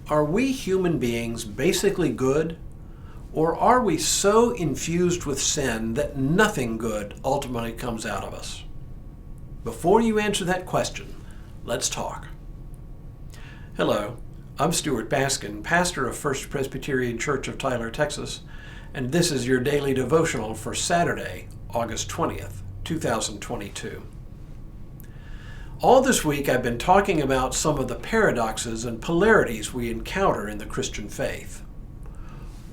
Are we human beings basically good, or are we so infused with sin that nothing good ultimately comes out of us? Before you answer that question, let's talk. Hello, I'm Stuart Baskin, pastor of First Presbyterian Church of Tyler, Texas, and this is your daily devotional for Saturday, August 20th, 2022. All this week I've been talking about some of the paradoxes and polarities we encounter in the Christian faith.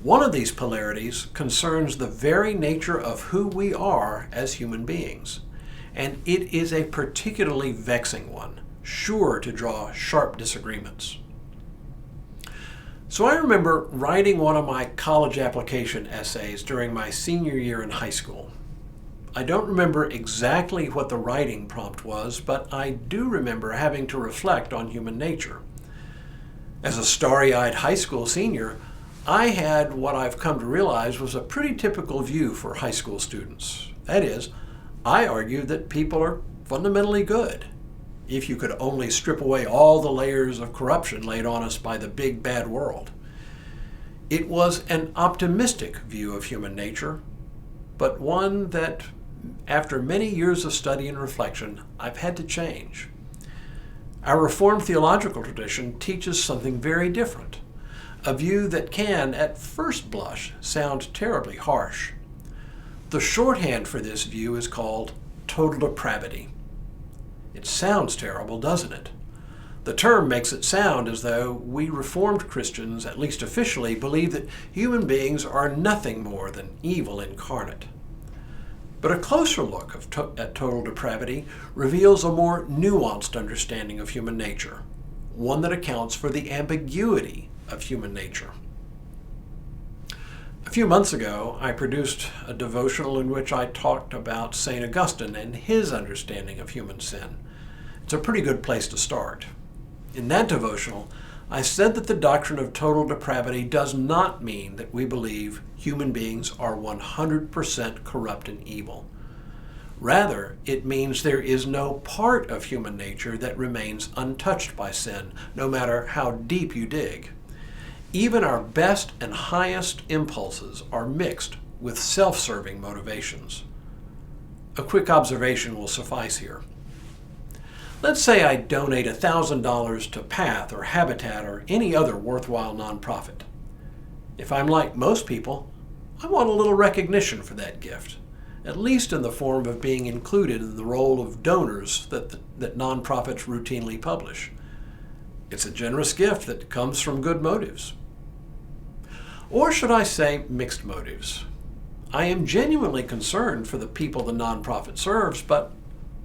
One of these polarities concerns the very nature of who we are as human beings, and it is a particularly vexing one, sure to draw sharp disagreements. So I remember writing one of my college application essays during my senior year in high school. I don't remember exactly what the writing prompt was, but I do remember having to reflect on human nature. As a starry-eyed high school senior, I had what I've come to realize was a pretty typical view for high school students. That is, I argued that people are fundamentally good, if you could only strip away all the layers of corruption laid on us by the big bad world. It was an optimistic view of human nature, but one that, after many years of study and reflection, I've had to change. Our Reformed theological tradition teaches something very different, a view that can, at first blush, sound terribly harsh. The shorthand for this view is called total depravity. It sounds terrible, doesn't it? The term makes it sound as though we Reformed Christians, at least officially, believe that human beings are nothing more than evil incarnate. But a closer look at total depravity reveals a more nuanced understanding of human nature, one that accounts for the ambiguity of human nature. A few months ago, I produced a devotional in which I talked about St. Augustine and his understanding of human sin. It's a pretty good place to start. In that devotional, I said that the doctrine of total depravity does not mean that we believe human beings are 100% corrupt and evil. Rather, it means there is no part of human nature that remains untouched by sin, no matter how deep you dig. Even our best and highest impulses are mixed with self-serving motivations. A quick observation will suffice here. Let's say I donate $1,000 to PATH or Habitat or any other worthwhile nonprofit. If I'm like most people, I want a little recognition for that gift, at least in the form of being included in the roll of donors that nonprofits routinely publish. It's a generous gift that comes from good motives. Or should I say mixed motives? I am genuinely concerned for the people the nonprofit serves, but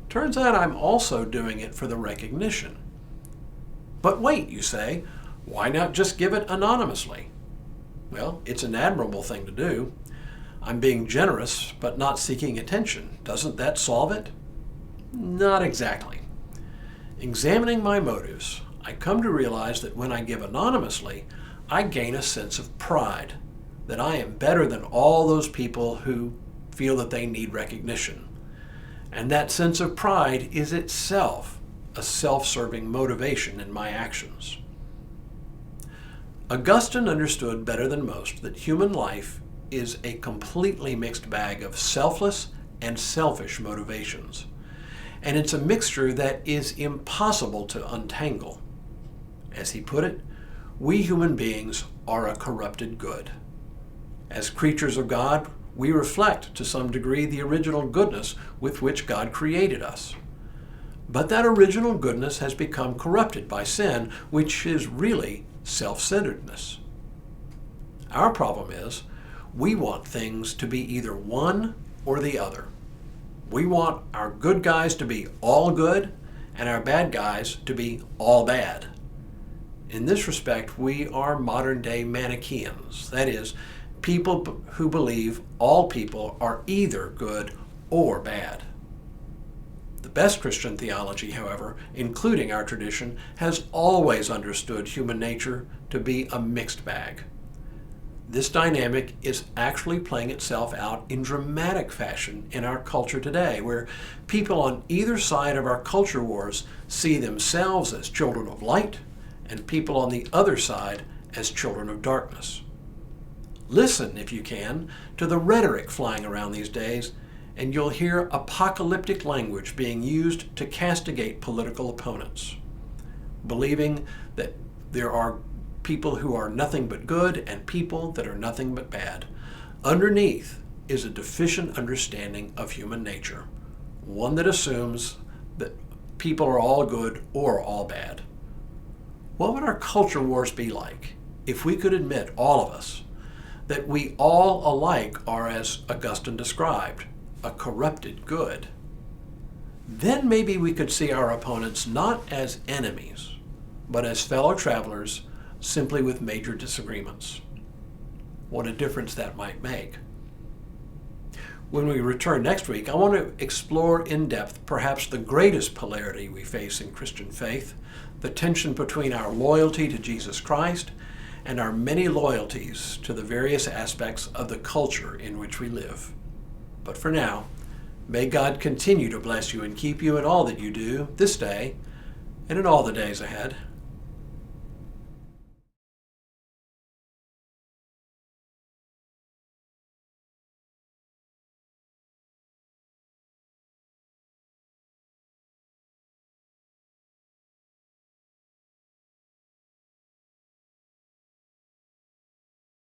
turns out I'm also doing it for the recognition. But wait, you say, why not just give it anonymously? Well, it's an admirable thing to do. I'm being generous, but not seeking attention. Doesn't that solve it? Not exactly. Examining my motives, I come to realize that when I give anonymously, I gain a sense of pride, that I am better than all those people who feel that they need recognition. And that sense of pride is itself a self-serving motivation in my actions. Augustine understood better than most that human life is a completely mixed bag of selfless and selfish motivations. And it's a mixture that is impossible to untangle. As he put it, we human beings are a corrupted good. As creatures of God, we reflect to some degree the original goodness with which God created us. But that original goodness has become corrupted by sin, which is really self-centeredness. Our problem is, we want things to be either one or the other. We want our good guys to be all good and our bad guys to be all bad. In this respect, we are modern-day Manichaeans. That is, people who believe all people are either good or bad. The best Christian theology, however, including our tradition, has always understood human nature to be a mixed bag. This dynamic is actually playing itself out in dramatic fashion in our culture today, where people on either side of our culture wars see themselves as children of light and people on the other side as children of darkness. Listen, if you can, to the rhetoric flying around these days, and you'll hear apocalyptic language being used to castigate political opponents, believing that there are people who are nothing but good and people that are nothing but bad. Underneath is a deficient understanding of human nature, one that assumes that people are all good or all bad. What would our culture wars be like if we could admit, all of us, that we all alike are, as Augustine described, a corrupted good? Then maybe we could see our opponents not as enemies, but as fellow travelers, simply with major disagreements. What a difference that might make. When we return next week, I want to explore in depth perhaps the greatest polarity we face in Christian faith, the tension between our loyalty to Jesus Christ and our many loyalties to the various aspects of the culture in which we live. But for now, may God continue to bless you and keep you in all that you do this day and in all the days ahead.